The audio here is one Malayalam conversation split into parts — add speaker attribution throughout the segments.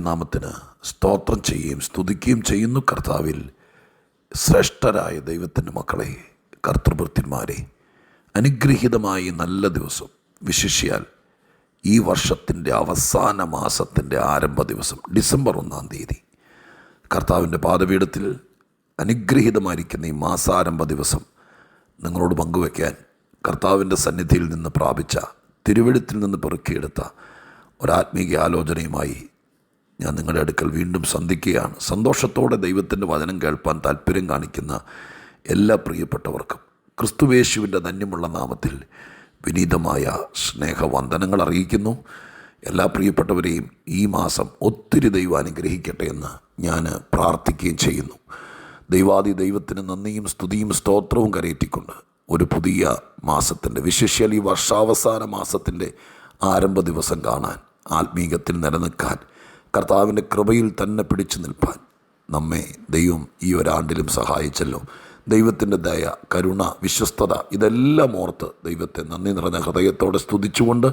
Speaker 1: തിരുനാമത്തിന് സ്തോത്രം ചെയ്യുകയും സ്തുതിക്കുകയും ചെയ്യുന്നു. കർത്താവിൽ ശ്രേഷ്ഠരായ ദൈവത്തിൻ്റെ മക്കളെ, കർത്തൃഭൃത്യന്മാരെ, അനുഗ്രഹീതമായി നല്ല ദിവസം, വിശിഷ്യാൽ ഈ വർഷത്തിൻ്റെ അവസാന മാസത്തിൻ്റെ ആരംഭ ദിവസം ഡിസംബർ 1-ാം തീയതി കർത്താവിൻ്റെ പാദപീഠത്തിൽ അനുഗ്രഹീതമായിരിക്കുന്ന ഈ മാസാരംഭ ദിവസം നിങ്ങളോട് പങ്കുവയ്ക്കാൻ കർത്താവിൻ്റെ സന്നിധിയിൽ നിന്ന് പ്രാപിച്ച, തിരുവെഴുത്തിൽ നിന്ന് പെറുക്കിയെടുത്ത ഒരാത്മീയ ആലോചനയുമായി ഞാൻ നിങ്ങളുടെ അടുക്കൽ വീണ്ടും സന്ധിക്കുകയാണ്. സന്തോഷത്തോടെ ദൈവത്തിൻ്റെ വചനം കേൾപ്പാൻ താല്പര്യം കാണിക്കുന്ന എല്ലാ പ്രിയപ്പെട്ടവർക്കും ക്രിസ്തുവേശുവിൻ്റെ ധന്യമുള്ള നാമത്തിൽ വിനീതമായ സ്നേഹവന്ദനങ്ങൾ അറിയിക്കുന്നു. എല്ലാ പ്രിയപ്പെട്ടവരെയും ഈ മാസം ഒത്തിരി ദൈവം അനുഗ്രഹിക്കട്ടെ എന്ന് ഞാൻ പ്രാർത്ഥിക്കുകയും ചെയ്യുന്നു. ദൈവത്തിന് നന്ദിയും സ്തുതിയും സ്തോത്രവും കരയറ്റിക്കൊണ്ട് ഒരു പുതിയ മാസത്തിൻ്റെ, വിശേഷിയാൽ ഈ വർഷാവസാന മാസത്തിൻ്റെ ആരംഭ ദിവസം കാണാൻ, ആത്മീകത്തിൽ നിലനിൽക്കാൻ, കർത്താവിൻ്റെ കൃപയിൽ തന്നെ പിടിച്ചു നിൽപ്പാൻ നമ്മെ ദൈവം ഈ ഒരാണ്ടിലും സഹായിച്ചല്ലോ. ദൈവത്തിൻ്റെ ദയ, കരുണ, വിശ്വസ്തത ഇതെല്ലാം ഓർത്ത് ദൈവത്തെ നന്ദി നിറഞ്ഞ ഹൃദയത്തോടെ സ്തുതിച്ചുകൊണ്ട്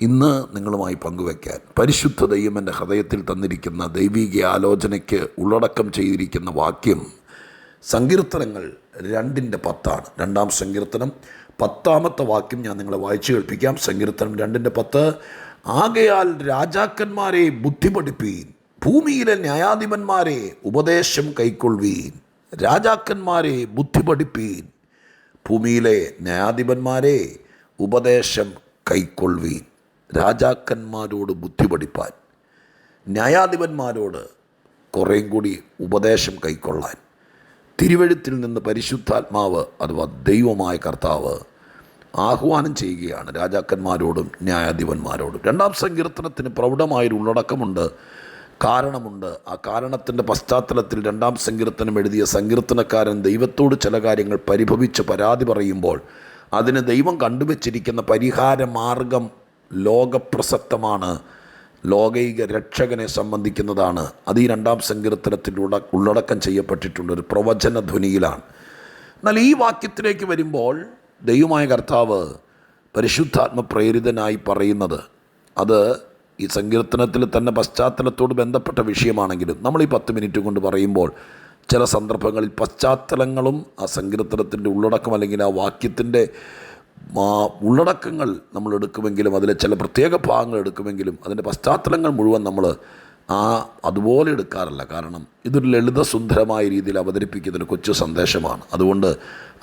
Speaker 1: ഇന്ന് നിങ്ങളുമായി പങ്കുവയ്ക്കാൻ പരിശുദ്ധ ദൈവം എൻ്റെ ഹൃദയത്തിൽ തന്നിരിക്കുന്ന ദൈവിക ആലോചനയ്ക്ക് ഉള്ളടക്കം ചെയ്തിരിക്കുന്ന വാക്യം സങ്കീർത്തനങ്ങൾ 2:10. 2-ാം സങ്കീർത്തനം 10-ാമത്തെ വാക്യം ഞാൻ നിങ്ങളെ വായിച്ചു കേൾപ്പിക്കാം. സങ്കീർത്തനം 2:10. ആകയാൽ രാജാക്കന്മാരെ ബുദ്ധി പഠിപ്പീൻ, ഭൂമിയിലെ ന്യായാധിപന്മാരെ ഉപദേശം കൈക്കൊള്ളുവീൻ. രാജാക്കന്മാരെ ബുദ്ധി പഠിപ്പീൻ, ഭൂമിയിലെ ന്യായാധിപന്മാരെ ഉപദേശം കൈക്കൊള്ളുവീൻ. രാജാക്കന്മാരോട് ബുദ്ധി പഠിപ്പാൻ, ന്യായാധിപന്മാരോട് കുറേയും കൂടി ഉപദേശം കൈക്കൊള്ളാൻ തിരുവെഴുത്തിൽ നിന്ന് പരിശുദ്ധാത്മാവ് അഥവാ ദൈവമായ കർത്താവ് ആഹ്വാനം ചെയ്യുകയാണ് രാജാക്കന്മാരോടും ന്യായാധിപന്മാരോടും. 2-ാം സങ്കീർത്തനത്തിന് പ്രൗഢമായൊരു ഉള്ളടക്കമുണ്ട്, കാരണമുണ്ട്. ആ കാരണത്തിൻ്റെ പശ്ചാത്തലത്തിൽ 2-ാം സങ്കീർത്തനം എഴുതിയ സങ്കീർത്തനക്കാരൻ ദൈവത്തോട് ചില കാര്യങ്ങൾ പരിഭവിച്ച് പരാതി പറയുമ്പോൾ അതിന് ദൈവം കണ്ടുവച്ചിരിക്കുന്ന പരിഹാര മാർഗം ലോകപ്രസക്തമാണ്, ലോകൈക രക്ഷകനെ സംബന്ധിക്കുന്നതാണ്. അത് ഈ 2-ാം സങ്കീർത്തനത്തിലൂടെ ഉള്ളടക്കം ചെയ്യപ്പെട്ടിട്ടുണ്ട്, ഒരു പ്രവചന ധ്വനിയിലാണ്. എന്നാൽ ഈ വാക്യത്തിലേക്ക് വരുമ്പോൾ ദൈവമായ കർത്താവ് പരിശുദ്ധാത്മ പ്രേരിതനായി പറയുന്നത്, അത് ഈ സങ്കീർത്തനത്തിൽ തന്നെ പശ്ചാത്തലത്തോട് ബന്ധപ്പെട്ട വിഷയമാണെങ്കിലും നമ്മൾ ഈ 10 മിനിറ്റ് കൊണ്ട് പറയുമ്പോൾ ചില സന്ദർഭങ്ങളിൽ പശ്ചാത്തലങ്ങളും ആ സങ്കീർത്തനത്തിൻ്റെ ഉള്ളടക്കം അല്ലെങ്കിൽ ആ വാക്യത്തിൻ്റെ ഉള്ളടക്കങ്ങൾ നമ്മൾ എടുക്കുമെങ്കിലും അതിലെ ചില പ്രത്യേക ഭാഗങ്ങൾ എടുക്കുമെങ്കിലും അതിൻ്റെ പശ്ചാത്തലങ്ങൾ മുഴുവൻ നമ്മൾ അതുപോലെ എടുക്കാറില്ല. കാരണം ഇതൊരു ലളിതസുന്ദരമായ രീതിയിൽ അവതരിപ്പിക്കുന്നൊരു കൊച്ചു സന്ദേശമാണ്. അതുകൊണ്ട്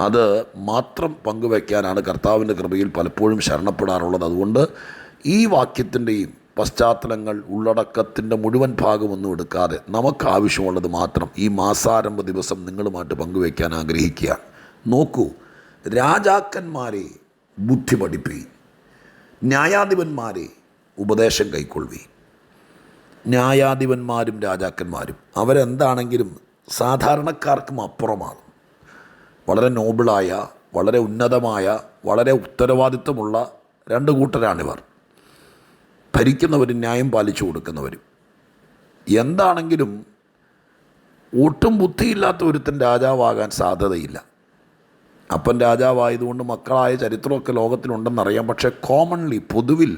Speaker 1: അത് മാത്രം പങ്കുവയ്ക്കാനാണ് കർത്താവിൻ്റെ കൃപയിൽ പലപ്പോഴും ശരണപ്പെടാറുള്ളത്. അതുകൊണ്ട് ഈ വാക്യത്തിൻ്റെയും പശ്ചാത്തലങ്ങൾ, ഉള്ളടക്കത്തിൻ്റെ മുഴുവൻ ഭാഗമൊന്നും എടുക്കാതെ നമുക്ക് ആവശ്യമുള്ളത് മാത്രം ഈ മാസാരംഭ ദിവസം നിങ്ങളുമായിട്ട് പങ്കുവയ്ക്കാൻ ആഗ്രഹിക്കുകയാണ്. നോക്കൂ, രാജാക്കന്മാരെ ബുദ്ധി പഠിപ്പീൻ, ന്യായാധിപന്മാരെ ഉപദേശം കൈക്കൊള്ളുവീൻ. ന്യായാധിപന്മാരും രാജാക്കന്മാരും അവരെന്താണെങ്കിലും സാധാരണക്കാർക്കും അപ്പുറമാണ്. വളരെ നോബിളായ, വളരെ ഉന്നതമായ, വളരെ ഉത്തരവാദിത്വമുള്ള 2 കൂട്ടരാണിവർ. ഭരിക്കുന്നവരും ന്യായം പാലിച്ചു കൊടുക്കുന്നവരും. എന്താണെങ്കിലും ഒട്ടും ബുദ്ധിയില്ലാത്ത ഒരുത്തൻ രാജാവാകാൻ സാധ്യതയില്ല. അപ്പൻ രാജാവായതുകൊണ്ട് മക്കളായ ചരിത്രമൊക്കെ ലോകത്തിലുണ്ടെന്നറിയാം. പക്ഷേ കോമൺലി, പൊതുവിൽ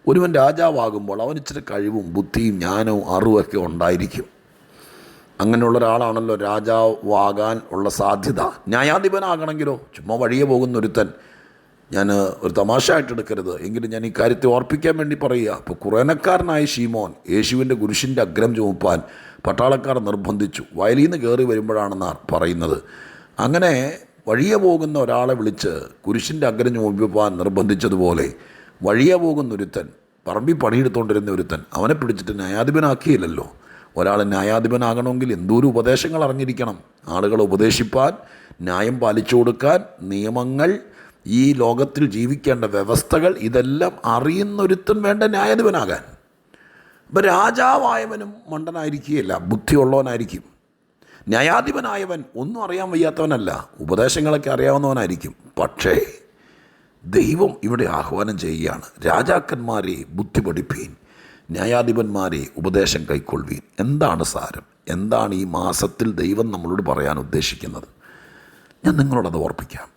Speaker 1: ഒരുവൻ രാജാവാകുമ്പോൾ അവന് ഇച്ചിരി കഴിവും ബുദ്ധിയും ജ്ഞാനവും അറിവൊക്കെ ഉണ്ടായിരിക്കും. അങ്ങനെയുള്ള ഒരാളാണല്ലോ രാജാവാകാൻ ഉള്ള സാധ്യത. ന്യായാധിപനാകണമെങ്കിലോ ചുമ്മാ വഴിയെ പോകുന്ന ഒരുത്തൻ, ഞാൻ ഒരു തമാശയായിട്ട് എടുക്കരുത്, എങ്കിലും ഞാൻ ഈ കാര്യത്തെ ഓർപ്പിക്കാൻ വേണ്ടി പറയുക. ഇപ്പോൾ കുറേനക്കാരനായ ശീമോൻ യേശുവിൻ്റെ കുരിശിൻ്റെ അഗ്രം ചുമപ്പാൻ പട്ടാളക്കാർ നിർബന്ധിച്ചു. വയലിൽ നിന്ന് കയറി വരുമ്പോഴാണെന്നാണ് പറയുന്നത്. അങ്ങനെ വഴിയെ പോകുന്ന ഒരാളെ വിളിച്ച് കുരിശിൻ്റെ അഗ്രം ചുമപ്പാൻ നിർബന്ധിച്ചതുപോലെ വഴിയെ പോകുന്ന ഒരുത്തൻ, പറമ്പിൽ പണിയെടുത്തുകൊണ്ടിരുന്ന ഒരുത്തൻ, അവനെ പിടിച്ചിട്ട് ന്യായാധിപനാക്കിയില്ലല്ലോ. ഒരാൾ ന്യായാധിപനാകണമെങ്കിൽ എന്തോരം ഉപദേശങ്ങൾ അറിഞ്ഞിരിക്കണം. ആളുകളെ ഉപദേശിപ്പാൻ, ന്യായം പാലിച്ചു കൊടുക്കാൻ, നിയമങ്ങൾ, ഈ ലോകത്തിൽ ജീവിക്കേണ്ട വ്യവസ്ഥകൾ, ഇതെല്ലാം അറിയുന്നൊരുത്തൻ വേണ്ട ന്യായാധിപനാകാൻ. ഇപ്പം രാജാവായവനും മണ്ടനായിരിക്കുകയില്ല, ബുദ്ധിയുള്ളവനായിരിക്കും. ന്യായാധിപനായവൻ ഒന്നും അറിയാൻ വയ്യാത്തവനല്ല, ഉപദേശങ്ങളൊക്കെ അറിയാവുന്നവനായിരിക്കും. പക്ഷേ ദൈവം ഇവിടെ ആഹ്വാനം ചെയ്യുകയാണ്, രാജാക്കന്മാരെ ബുദ്ധി പഠിപ്പീൻ, ന്യായാധിപന്മാരെ ഉപദേശം കൈക്കൊള്ളുവീൻ. എന്താണ് സാരം? എന്താണ് ഈ മാസത്തിൽ ദൈവം നമ്മളോട് പറയാൻ ഉദ്ദേശിക്കുന്നത്? ഞാൻ നിങ്ങളോടത് ഓർപ്പിക്കാം.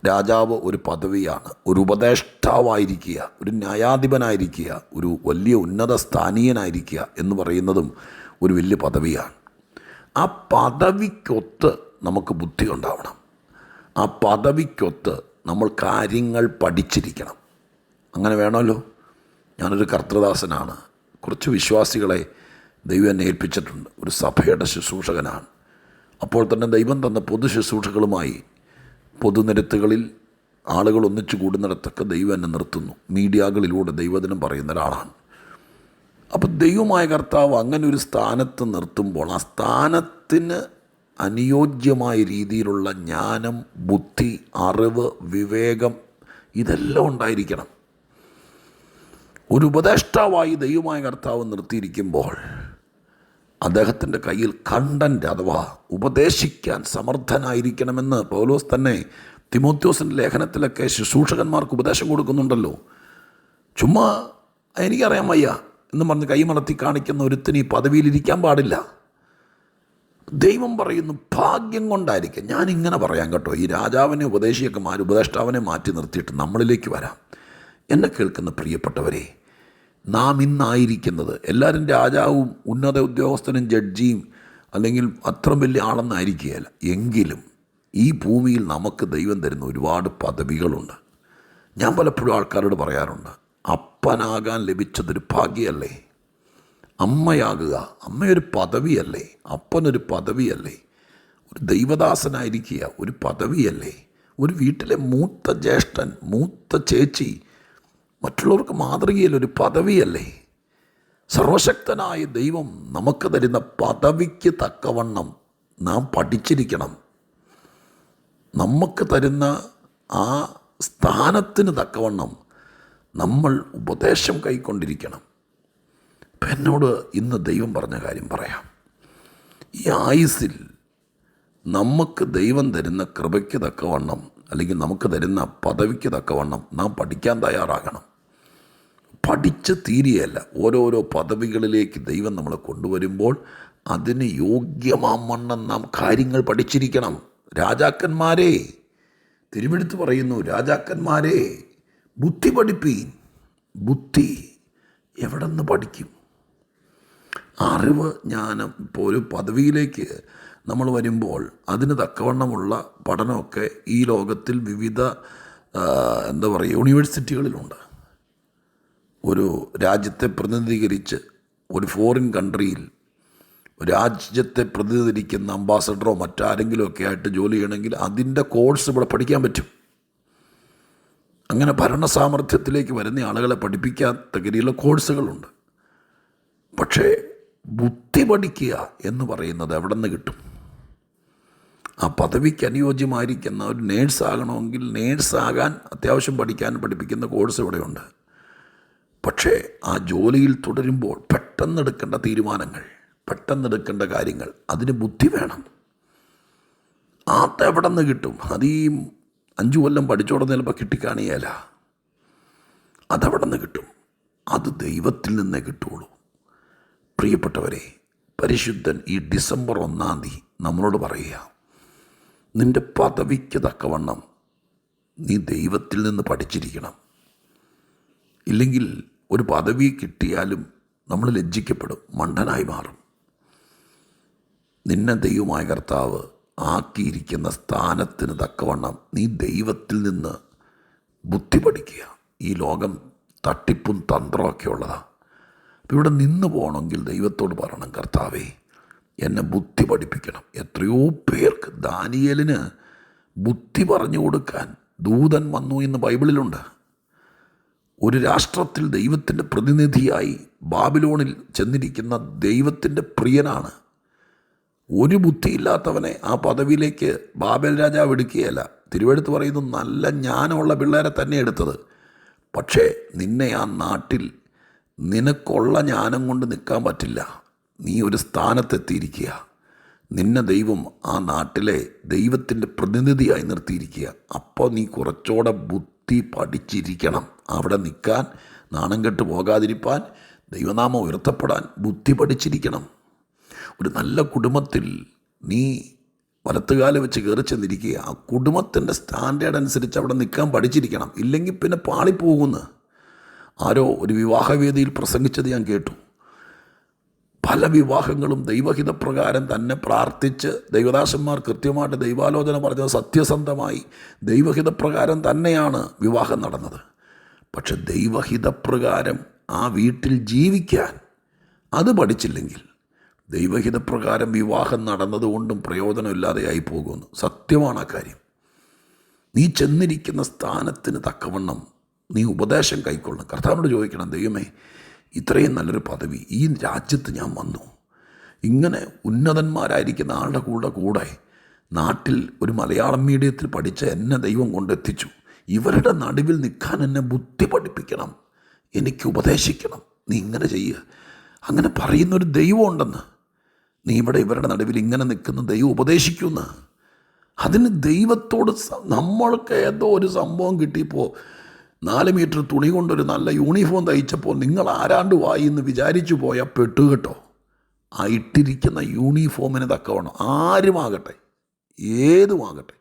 Speaker 1: രാജാവ് ഒരു പദവിയാണ്, ഒരു ഉപദേഷ്ടാവായിരിക്കുക, ഒരു ന്യായാധിപനായിരിക്കുക, ഒരു വലിയ ഉന്നത സ്ഥാനീയനായിരിക്കുക എന്ന് പറയുന്നതും ഒരു വലിയ പദവിയാണ്. ആ പദവിക്കൊത്ത് നമുക്ക് ബുദ്ധി ഉണ്ടാവണം. ആ പദവിക്കൊത്ത് നമ്മൾ കാര്യങ്ങൾ പഠിച്ചിരിക്കണം. അങ്ങനെ വേണമല്ലോ. ഞാനൊരു കർത്തൃദാസനാണ്. കുറച്ച് വിശ്വാസികളെ ദൈവം എന്നെ ഏൽപ്പിച്ചിട്ടുണ്ട്. ഒരു സഭയുടെ ശുശ്രൂഷകനാണ്. അപ്പോൾ തന്നെ ദൈവം തന്ന പൊതു ശുശ്രൂഷകളുമായി പൊതുനിരത്തുകളിൽ ആളുകൾ ഒന്നിച്ചു കൂടുന്നിടത്തൊക്കെ ദൈവം എന്നെ നിർത്തുന്നു. മീഡിയകളിലൂടെ ദൈവദിനം പറയുന്ന ഒരാളാണ്. അപ്പോൾ ദൈവമായ കർത്താവ് അങ്ങനെ ഒരു സ്ഥാനത്ത് നിർത്തുമ്പോൾ ആ സ്ഥാനത്തിന് അനുയോജ്യമായ രീതിയിലുള്ള ജ്ഞാനം, ബുദ്ധി, അറിവ്, വിവേകം ഇതെല്ലാം ഉണ്ടായിരിക്കണം. ഒരു ഉപദേഷ്ടാവായി ദൈവമായ കർത്താവ് നിർത്തിയിരിക്കുമ്പോൾ അദ്ദേഹത്തിൻ്റെ കയ്യിൽ കണ്ടൻ്റ് അഥവാ ഉപദേശിക്കാൻ സമർത്ഥനായിരിക്കണമെന്ന് പൗലോസ് തന്നെ തിമോത്തിയോസിൻ്റെ ലേഖനത്തിലൊക്കെ ശുശ്രൂഷകന്മാർക്ക് ഉപദേശം കൊടുക്കുന്നുണ്ടല്ലോ. ചുമ്മാ എനിക്കറിയാൻ വയ്യ എന്ന് പറഞ്ഞ് കൈമലർത്തി കാണിക്കുന്ന ഒരുത്തിന് ഈ പദവിയിലിരിക്കാൻ പാടില്ല. ദൈവം പറയുന്നു ഭാഗ്യം കൊണ്ടായിരിക്കും. ഞാനിങ്ങനെ പറയാം കേട്ടോ, ഈ രാജാവിനെ ഉപദേഷ്ടാവിനെ മാറ്റി നിർത്തിയിട്ട് നമ്മളിലേക്ക് വരാം. എന്നെ കേൾക്കുന്ന പ്രിയപ്പെട്ടവരെ, നാം ഇന്നായിരിക്കുന്നത് എല്ലാവരും രാജാവും ഉന്നത ഉദ്യോഗസ്ഥനും ജഡ്ജിയും അല്ലെങ്കിൽ അത്ര വലിയ ആളെന്നായിരിക്കുകയല്ല. എങ്കിലും ഈ ഭൂമിയിൽ നമുക്ക് ദൈവം തരുന്ന ഒരുപാട് പദവികളുണ്ട്. ഞാൻ പലപ്പോഴും ആൾക്കാരോട് പറയാറുണ്ട്, അപ്പനാകാൻ ലഭിച്ചതൊരു ഭാഗ്യമല്ലേ? അമ്മയാകുക, അമ്മയൊരു പദവിയല്ലേ? അപ്പനൊരു പദവിയല്ലേ? ഒരു ദൈവദാസനായിരിക്കുക ഒരു പദവിയല്ലേ? ഒരു വീട്ടിലെ മൂത്ത ജ്യേഷ്ഠൻ, മൂത്ത ചേച്ചി, മറ്റുള്ളവർക്ക് മാതൃകയിലൊരു പദവിയല്ലേ? സർവശക്തനായ ദൈവം നമുക്ക് തരുന്ന പദവിക്ക് തക്കവണ്ണം നാം പഠിച്ചിരിക്കണം. നമുക്ക് തരുന്ന ആ സ്ഥാനത്തിന് തക്കവണ്ണം നമ്മൾ ഉപദേശം കൈക്കൊണ്ടിരിക്കണം. ഇപ്പം എന്നോട് ഇന്ന് ദൈവം പറഞ്ഞ കാര്യം പറയാം. ഈ ആയുസ്സിൽ നമുക്ക് ദൈവം തരുന്ന കൃപയ്ക്ക് തക്കവണ്ണം അല്ലെങ്കിൽ നമുക്ക് തരുന്ന പദവിക്ക് തക്കവണ്ണം നാം പഠിക്കാൻ തയ്യാറാകണം. പഠിച്ച് തീരുകയല്ല. ഓരോരോ പദവികളിലേക്ക് ദൈവം നമ്മളെ കൊണ്ടുവരുമ്പോൾ അതിന് യോഗ്യമാവണ്ണം നാം കാര്യങ്ങൾ പഠിച്ചിരിക്കണം. രാജാക്കന്മാരെ, തിരുവെടുത്ത് പറയുന്നു, രാജാക്കന്മാരെ ബുദ്ധി പഠിപ്പീൻ. ബുദ്ധി എവിടെ നിന്ന് പഠിക്കും? അറിവ്, ജ്ഞാനം. ഇപ്പോൾ ഒരു പദവിയിലേക്ക് നമ്മൾ വരുമ്പോൾ അതിന് തക്കവണ്ണമുള്ള പഠനമൊക്കെ ഈ ലോകത്തിൽ വിവിധ യൂണിവേഴ്സിറ്റികളിലുണ്ട്. ഒരു രാജ്യത്തെ പ്രതിനിധീകരിച്ച് ഒരു ഫോറിൻ കൺട്രിയിൽ രാജ്യത്തെ പ്രതിനിധീകരിക്കുന്ന അംബാസഡറോ മറ്റാരെങ്കിലും ഒക്കെ ആയിട്ട് ജോലി ചെയ്യണമെങ്കിൽ അതിൻ്റെ കോഴ്സ് ഇവിടെ പഠിക്കാൻ പറ്റും. അങ്ങനെ ഭരണ സാമർഥ്യത്തിലേക്ക് വരുന്ന ആളുകളെ പഠിപ്പിക്കാത്ത രീതിയിലുള്ള കോഴ്സുകളുണ്ട്. പക്ഷേ ബുദ്ധി പഠിക്കുക എന്ന് പറയുന്നത് എവിടെ നിന്ന് കിട്ടും? ആ പദവിക്ക് അനുയോജ്യമായിരിക്കുന്ന ഒരു നേഴ്സാകണമെങ്കിൽ നേഴ്സാകാൻ അത്യാവശ്യം പഠിപ്പിക്കുന്ന കോഴ്സ് ഇവിടെയുണ്ട്. പക്ഷേ ആ ജോലിയിൽ തുടരുമ്പോൾ പെട്ടെന്നെടുക്കേണ്ട തീരുമാനങ്ങൾ, പെട്ടെന്നെടുക്കേണ്ട കാര്യങ്ങൾ, അതിന് ബുദ്ധി വേണം. അതെവിടെ നിന്ന് കിട്ടും? അത് ഈ 5 കൊല്ലം പഠിച്ചോടെ ചിലപ്പോൾ കിട്ടിക്കാണിയല്ല. അതെവിടെ നിന്ന് കിട്ടും? അത് ദൈവത്തിൽ നിന്നേ കിട്ടുള്ളൂ. പ്രിയപ്പെട്ടവരെ, പരിശുദ്ധൻ ഈ ഡിസംബർ 1 നമ്മളോട് പറയുക, നിൻ്റെ പദവിക്ക് തക്കവണ്ണം നീ ദൈവത്തിൽ നിന്ന് പഠിച്ചിരിക്കണം. ഇല്ലെങ്കിൽ ഒരു പദവി കിട്ടിയാലും നമ്മൾ ലജ്ജിക്കപ്പെടും, മണ്ടനായി മാറും. നിന്നെ ദൈവമായ കർത്താവ് ആക്കിയിരിക്കുന്ന സ്ഥാനത്തിന് തക്കവണ്ണം നീ ദൈവത്തിൽ നിന്ന് ബുദ്ധി പഠിക്കുക. ഈ ലോകം തട്ടിപ്പും തന്ത്രമൊക്കെ ഉള്ളതാണ്. അപ്പോൾ ഇവിടെ നിന്ന് പോകണമെങ്കിൽ ദൈവത്തോട് പറയണം, കർത്താവേ എന്നെ ബുദ്ധി പഠിപ്പിക്കണം. എത്രയോ പേർക്ക്, ദാനിയേലിന് ബുദ്ധി പറഞ്ഞു കൊടുക്കാൻ ദൂതൻ വന്നു എന്ന് ബൈബിളിലുണ്ട്. ഒരു രാഷ്ട്രത്തിൽ ദൈവത്തിൻ്റെ പ്രതിനിധിയായി ബാബിലോണിൽ ചെന്നിരിക്കുന്ന ദൈവത്തിൻ്റെ പ്രിയനാണ്. ഒരു ബുദ്ധിയില്ലാത്തവനെ ആ പദവിയിലേക്ക് ബാബേൽ രാജാവ് എടുക്കുകയല്ല. തിരുവെടുത്ത് പറയുന്നു, നല്ല ജ്ഞാനമുള്ള പിള്ളേരെ തന്നെ എടുത്തത്. പക്ഷേ നിന്നെ ആ നാട്ടിൽ നിനക്കുള്ള ജ്ഞാനം കൊണ്ട് നിൽക്കാൻ പറ്റില്ല. നീ ഒരു സ്ഥാനത്തെത്തിയിരിക്കുക. നിന്നെ ദൈവം ആ നാട്ടിലെ ദൈവത്തിൻ്റെ പ്രതിനിധിയായി നിർത്തിയിരിക്കുക. അപ്പോൾ നീ കുറച്ചുകൂടെ ബുദ്ധി പഠിച്ചിരിക്കണം. അവിടെ നിൽക്കാൻ, നാണം കെട്ട് പോകാതിരിപ്പാൻ, ദൈവനാമം ഉയർത്തപ്പെടാൻ ബുദ്ധി പഠിച്ചിരിക്കണം. ഒരു നല്ല കുടുംബത്തിൽ നീ വലത്തുകാല് വെച്ച് കയറി ചെന്നിരിക്കുക. ആ കുടുംബത്തിൻ്റെ സ്റ്റാൻഡേർഡ് അനുസരിച്ച് അവിടെ നിൽക്കാൻ പഠിച്ചിരിക്കണം. ഇല്ലെങ്കിൽ പിന്നെ പാളിപ്പോകുമെന്ന് ആരോ ഒരു വിവാഹവേദിയിൽ പ്രസംഗിച്ചത് ഞാൻ കേട്ടു. പല വിവാഹങ്ങളും ദൈവഹിതപ്രകാരം തന്നെ പ്രാർത്ഥിച്ച് ദൈവദാസന്മാർ കൃത്യമായിട്ട് ദൈവാലോചന പറഞ്ഞത് സത്യസന്ധമായി ദൈവഹിതപ്രകാരം തന്നെയാണ് വിവാഹം നടന്നത്. പക്ഷെ ദൈവഹിതപ്രകാരം ആ വീട്ടിൽ ജീവിക്കാൻ അത് പഠിച്ചില്ലെങ്കിൽ ദൈവഹിതപ്രകാരം വിവാഹം നടന്നതുകൊണ്ടും പ്രയോജനമില്ലാതെയായി പോകുന്നു. സത്യമാണ് ആ കാര്യം. നീ ചെന്നിരിക്കുന്ന സ്ഥാനത്തിന് തക്കവണ്ണം നീ ഉപദേശം കൈക്കൊള്ളണം. കർത്താവിനോട് ചോദിക്കണം, ദൈവമേ, ഇത്രയും നല്ലൊരു പദവി ഈ രാജ്യത്ത് ഞാൻ വന്നു, ഇങ്ങനെ ഉന്നതന്മാരായിരിക്കുന്ന ആളുടെ കൂടെ നാട്ടിൽ ഒരു മലയാളം മീഡിയത്തിൽ പഠിച്ച എന്നെ ദൈവം കൊണ്ടെത്തിച്ചു. ഇവരുടെ നടുവിൽ നിൽക്കാൻ എന്നെ ബുദ്ധി പഠിപ്പിക്കണം, എനിക്ക് ഉപദേശിക്കണം, നീ ഇങ്ങനെ ചെയ്യുക. അങ്ങനെ പറയുന്നൊരു ദൈവം ഉണ്ടെന്ന്. നീ ഇവിടെ ഇവരുടെ നടുവിൽ ഇങ്ങനെ നിൽക്കുന്ന ദൈവം ഉപദേശിക്കുമെന്ന്. അതിന് ദൈവത്തോട് നമ്മൾക്ക് ഏതോ ഒരു സംഭവം കിട്ടിയപ്പോൾ 4 മീറ്റർ തുണി കൊണ്ടൊരു നല്ല യൂണിഫോം തയ്ച്ചപ്പോൾ നിങ്ങൾ ആരാണ്ട് വായി എന്ന് വിചാരിച്ചു പോയാൽ പെട്ടുകെട്ടോ. ആ ഇട്ടിരിക്കുന്ന യൂണിഫോമിന് തക്കവണ്ണം ആരുമാകട്ടെ, ഏതുമാകട്ടെ,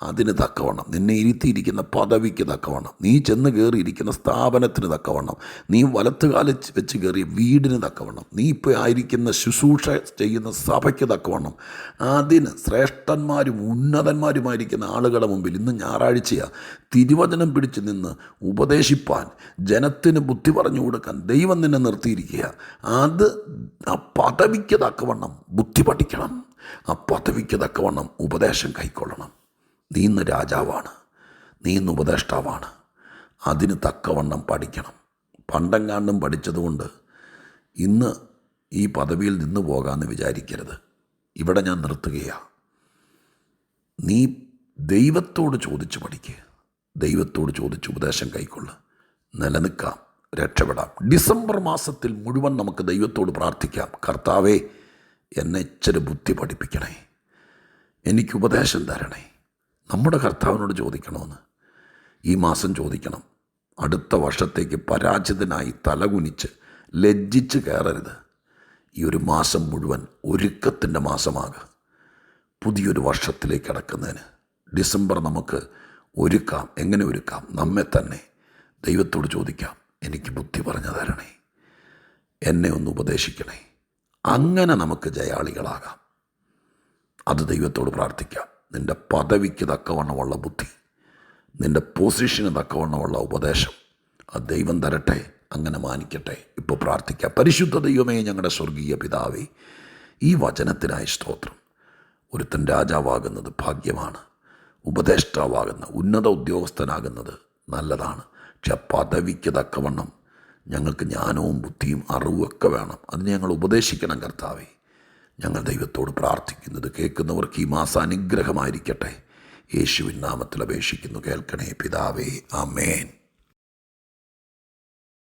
Speaker 1: അതിന് തക്കവണ്ണം, നിന്നെ ഇരുത്തിയിരിക്കുന്ന പദവിക്ക് തക്കവണ്ണം, നീ ചെന്ന് കയറിയിരിക്കുന്ന സ്ഥാപനത്തിന് തക്കവണ്ണം, നീ വലത്തുകാല് വെച്ച് കയറിയ വീടിന് തക്കവണ്ണം, നീ ഇപ്പോൾ ആയിരിക്കുന്ന ശുശ്രൂഷ ചെയ്യുന്ന സഭയ്ക്ക് തക്കവണ്ണം, അതിന് ശ്രേഷ്ഠന്മാരും ഉന്നതന്മാരുമായിരിക്കുന്ന ആളുകളുടെ മുമ്പിൽ ഇന്ന് ഞായറാഴ്ചയാണ് തിരുവചനം പിടിച്ച് നിന്ന് ഉപദേശിപ്പാൻ, ജനത്തിന് ബുദ്ധി പറഞ്ഞു കൊടുക്കാൻ ദൈവം നിന്നെ നിർത്തിയിരിക്കുക. അത് ആ പദവിക്ക് തക്കവണ്ണം ബുദ്ധി പഠിക്കണം, ആ പദവിക്ക് തക്കവണ്ണം ഉപദേശം കൈക്കൊള്ളണം. നീ ഇന്ന് രാജാവാണ്, നീ ഇന്ന് ഉപദേഷ്ടാവാണ്, അതിന് തക്കവണ്ണം പഠിക്കണം. പണ്ടെങ്ങാണ്ടും പഠിച്ചതുകൊണ്ട് ഇന്ന് ഈ പദവിയിൽ നിന്ന് പോകാമെന്ന് വിചാരിക്കരുത്. ഇവിടെ ഞാൻ നിർത്തുകയാണ്. നീ ദൈവത്തോട് ചോദിച്ച് പഠിക്കുക, ദൈവത്തോട് ചോദിച്ച് ഉപദേശം കൈക്കൊള്ളുക. നിലനിൽക്കാം, രക്ഷപ്പെടാം. ഡിസംബർ മാസത്തിൽ മുഴുവൻ നമുക്ക് ദൈവത്തോട് പ്രാർത്ഥിക്കാം, കർത്താവേ, എന്നെ ഇച്ചിരി ബുദ്ധി പഠിപ്പിക്കണേ, എനിക്ക് ഉപദേശം തരണേ. നമ്മുടെ കർത്താവിനോട് ചോദിക്കണമെന്ന് ഈ മാസം ചോദിക്കണം. അടുത്ത വർഷത്തേക്ക് പരാജിതനായി തലകുനിച്ച് ലജ്ജിച്ച് കയറരുത്. ഈ ഒരു മാസം മുഴുവൻ ഒരുക്കത്തിൻ്റെ മാസമാകുക. പുതിയൊരു വർഷത്തിലേക്ക് കടക്കുന്നതിന് ഡിസംബർ നമുക്ക് ഒരുക്കാം. എങ്ങനെ ഒരുക്കാം? നമ്മെ തന്നെ ദൈവത്തോട് ചോദിക്കാം, എനിക്ക് ബുദ്ധി പറഞ്ഞു തരണേ, എന്നെ ഒന്ന് ഉപദേശിക്കണേ. അങ്ങനെ നമുക്ക് ജയാളികളാകാം. അത് ദൈവത്തോട് പ്രാർത്ഥിക്കാം. നിൻ്റെ പദവിക്ക് തക്കവണ്ണമുള്ള ബുദ്ധി, നിൻ്റെ പൊസിഷന് തക്കവണ്ണമുള്ള ഉപദേശം അത് ദൈവം തരട്ടെ. അങ്ങനെ മാനിക്കട്ടെ. ഇപ്പോൾ പ്രാർത്ഥിക്കാം. പരിശുദ്ധ ദൈവമേ, ഞങ്ങളുടെ സ്വർഗീയ പിതാവേ, ഈ വചനത്തിനായി സ്തോത്രം. ഒരുത്തൻ രാജാവാകുന്നത് ഭാഗ്യമാണ്, ഉപദേഷ്ടാവാകുന്ന ഉന്നത ഉദ്യോഗസ്ഥനാകുന്നത് നല്ലതാണ്. പക്ഷെ പദവിക്ക് തക്കവണ്ണം ഞങ്ങൾക്ക് ജ്ഞാനവും ബുദ്ധിയും അറിവൊക്കെ വേണം. അതിന് ഞങ്ങൾ ഉപദേശിക്കണം കർത്താവേ. ഞങ്ങൾ ദൈവത്തോട് പ്രാർത്ഥിക്കുന്നത് കേൾക്കുന്നവർക്ക് ഈ മാസം അനുഗ്രഹമായിരിക്കട്ടെ. യേശുവിൻ നാമത്തിൽ അപേക്ഷിക്കുന്നു, കേൾക്കണേ പിതാവേ. ആമേൻ.